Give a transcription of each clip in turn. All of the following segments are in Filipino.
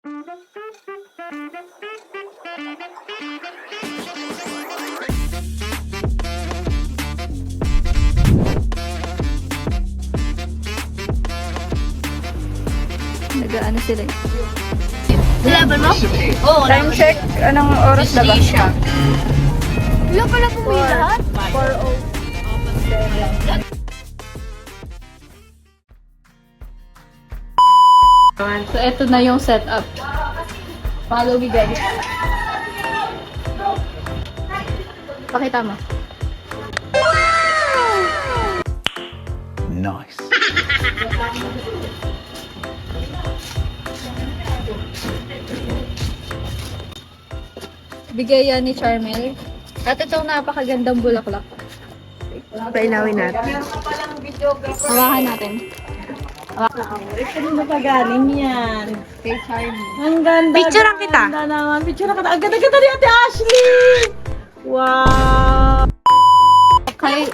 Nag-ano sila eh. Level mo? Oo. Time check, anong oras na ba? Siya. Wala pala pumili lahat? 4:07. So, eto na yung setup. Follow me, guys. Pakita mo. Nice. Bigay yan ni Charmel. At itong napakagandang bulaklak. Pailawin natin. Hawakan natin. Ano na pa galing yan? Kay Charmel. Ang ganda. Picturean kita. Ang ganda naman. Picturean kita. Ang ganda-ganda ni Ate Ashley! Wow!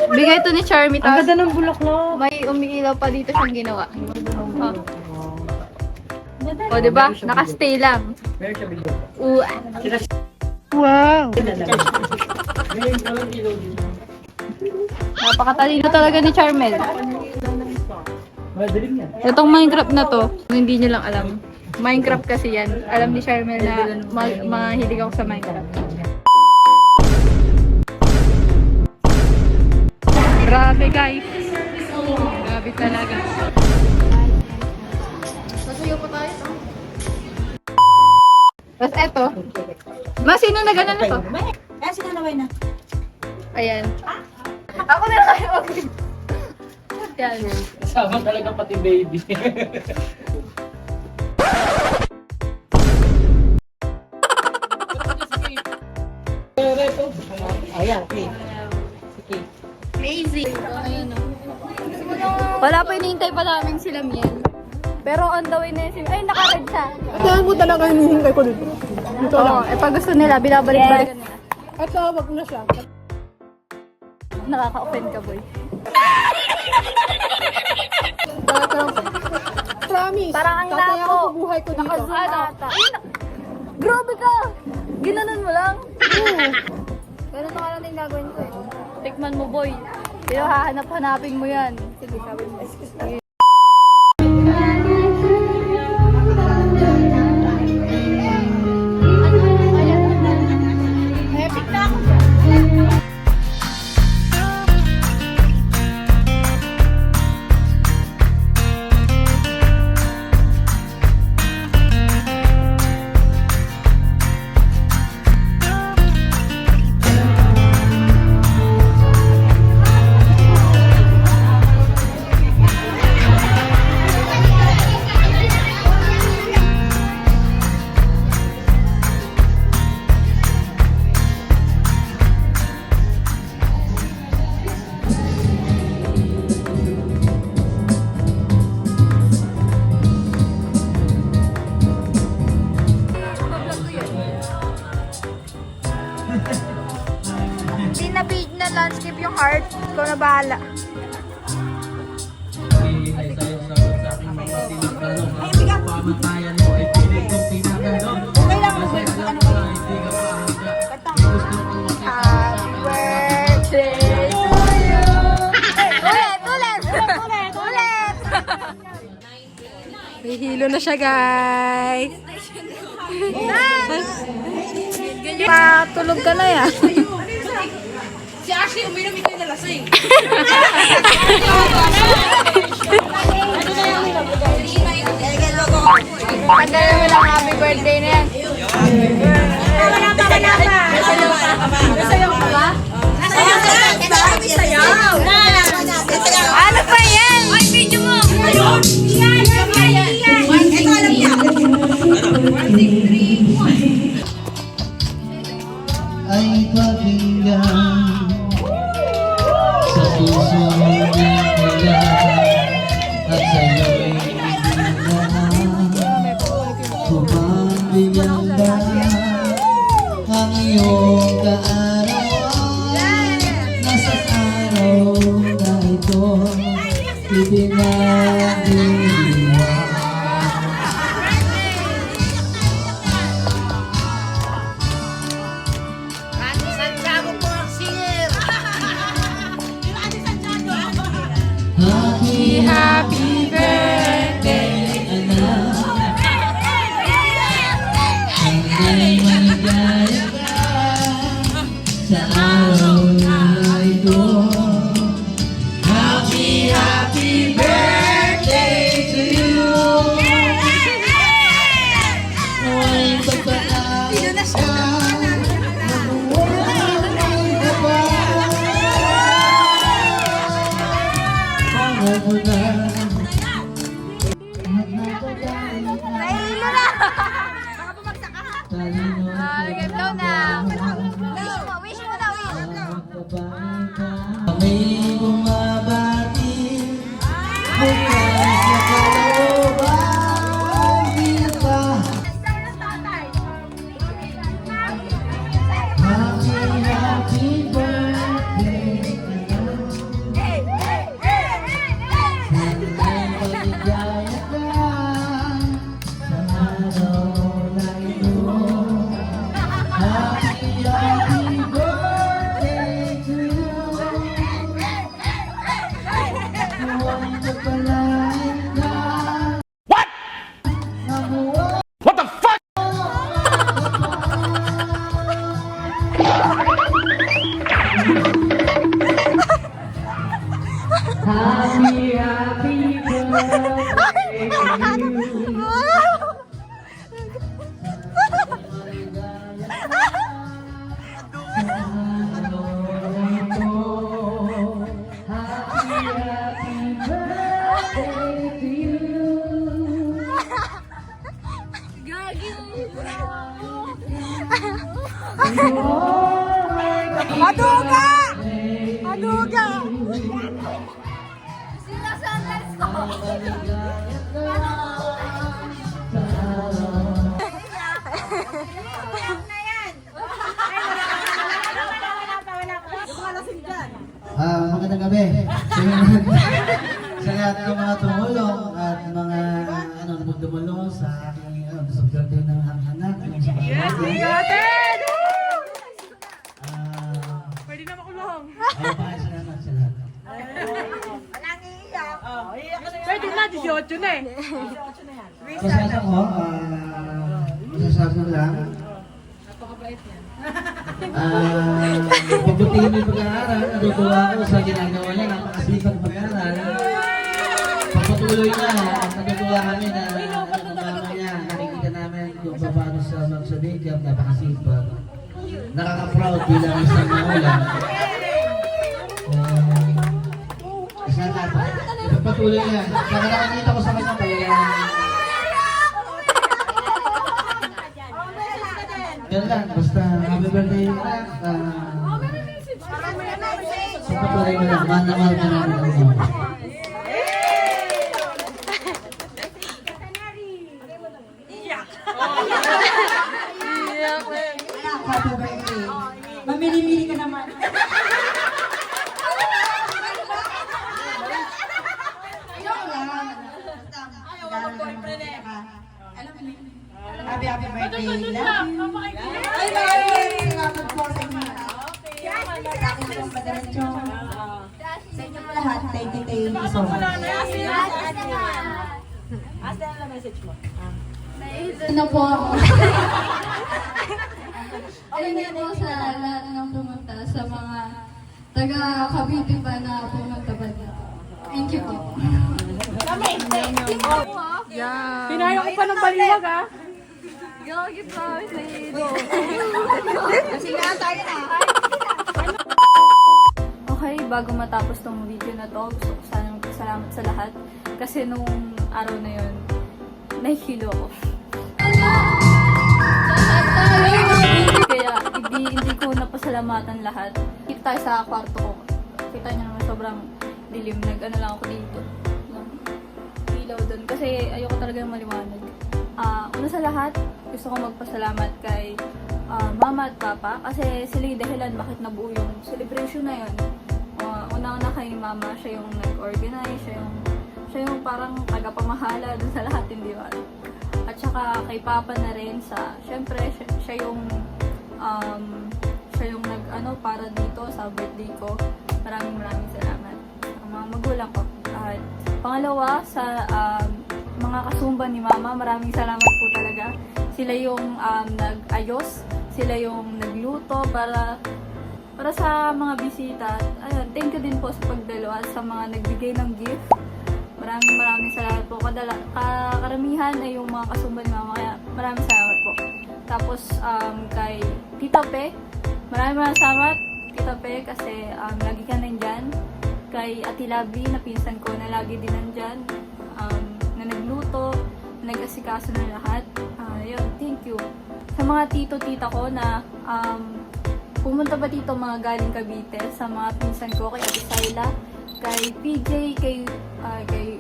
Bigay ito ni Charmy. Ang ganda ng bulaklak. May umiilaw pa dito siyang ginawa. O, diba? Nakastay lang. Wow! Napakatalino talaga ni Charmel. Itong Minecraft na to, hindi niyo lang alam. Minecraft kasi yan. Alam ni Charmel na mahilig ako sa Minecraft. Grabe guys. Grabe talaga. Pasuyo pa tayo. Tapos eto. Sino na gano'n na to? Eh, sinanaway na. Ayan. Ako na kayo. Yan. Sama talaga pati baby. Ayan, okay. Sige. Crazy. Ayan o. Wala pa, hinihintay pa namin sila Miel. Pero on the way na yun sila. Ay, naka-red siya. Saan mo talaga hinihintay ko dito? Dito Oo, pag gusto nila, binabalik-balikan nila. At tawag na siya. Nakaka-offend ka, boy. Promise. Parang ang Tataya lapo. ko buhay ko dito. Naka-zoom ata. Grabe ka! Ginanon mo lang? Ganun na lang din gagawin ko eh. Tikman mo, boy. Pero hahanap-hanapin mo yan. Sige, sabi mo. Sige. Pinapage na landscape yung heart. Ikaw na bahala. Happy birthday to you. Ulit! Hihilo na siya, guys. Patulog ka na yan. Si Ashley, uminom ito yung nalasing. Pandala mo lang happy birthday na yan. Ano pa yan? Ay, video mo! Ay pakinggan sa puso mong kailangan at sa'yo'y ibigay kumambigyan ba ang iyong kaarawan nasa araw na ito ibinagdiwa talino Game daw na. Wish mo na, May bumabati bukas sa kalooban kita. Happy birthday Sana'y maligaya ka sa araw na ito. Happy birthday to you. Huwag ka palain ka. What? What the fuck? Happy birthday to you. Happy birthday to you. Aduga! Aduga! Sinasandals ko. Magandang gabi sa lahat ng mga tumulong at mga dumulong sa aking subject ng anak ng sa Atin! Pwede na makulong. Salamat sa lahat. Pwede na, 18 na eh. Masasabi ko, masasabi ko lang, pagbutihin mo yung pag-aaral, natutuwa ako sa ginagawa niya, napakasipag pag-aaral. Pagpatuloy niya, natutuwa kami na mama niya, nakikita namin kung paano sa magsabikap, napakasipag. Nakaka-proud bilang isang magulang. Isa dapat, ipagpatuloy niya. Saka nakakita ko sa kanya, yan lang, basta happy birthday na. Pagpatuloy mo lang, mahal na mahal ka namin ang mga. Happy birthday. Mamili-mili ka naman. Joke lang. Alam mo yun? Happy birthday. Ay, maraming salamat po sa inyo. Sa akin pong madalatso. Sa inyo po lahat, thank you so much. Ano po ako? Ayun nga po sa lahat ng pumunta, sa mga taga-Cavite pa na pumunta pa dito. Thank you po. Pinayo ko pa ng baliwag ah. Gagi pa, nahido. Okay, bago matapos tong video na to, gusto ko sana magpasalamat sa lahat. Kasi nung araw na yun, nahihilo ako. Kaya hindi ko napasalamatan lahat. Kita tayo sa kwarto ko. Kita niyo naman sobrang dilim. Nag-ano lang ako dito. Ilaw doon. Kasi ayoko talaga maliwanag. Una sa lahat, gusto ko magpasalamat kay mama at papa. Kasi sila yung dahilan bakit nabuo yung celebration na yun. Una-una kay mama, siya yung nag-organize. Siya yung parang tagapamahala dun sa lahat, hindi ba? At saka kay Papa na rin syempre siya yung nag para dito sa birthday ko. Maraming salamat sa mga magulang ko. At pangalawa sa mga kasumba ni Mama, maraming salamat po talaga. Sila yung nag-ayos, sila yung nagluto para sa mga bisita. Ayun, thank you din po sa pagdalo at sa mga nagbigay ng gift. Maraming salamat po. Karamihan ay yung mga kasumba ni Mama, kaya maraming salamat po. Tapos kay Tita Pe, maraming salamat Tita Pe kasi lagi ka nandyan. Kay Ate Labi, na pinsan ko na lagi din nandyan, na nagluto, nag-asikaso na lahat. Yun, thank you. Sa mga tito-tita ko na pumunta pa dito mga galing Cavite, sa mga pinsan ko, kay Ate Sayla, kay PJ, kay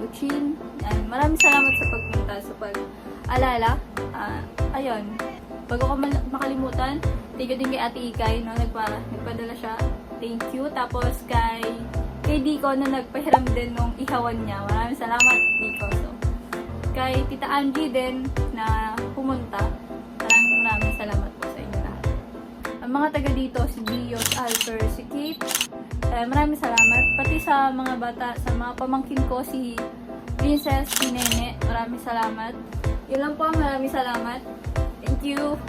Uchin. Yan. Maraming salamat sa pagpunta, sa pag-alala. Ayun, bago ko makalimutan, thank you din kay Ate Ikay, no? Nagpadala siya. Thank you. Tapos kay Dico na nagpahiram din nung ihawan niya. Maraming salamat, Dico. So, kay Tita Angie din na pumunta. Maraming salamat po sa inyo lahat. Ang mga taga dito, si Dios, Alper, si Kate, maraming salamat. Pati sa mga bata, sa mga pamangkin ko, si Princess, si Nene, maraming salamat. Yun lang po, maraming salamat. Thank you.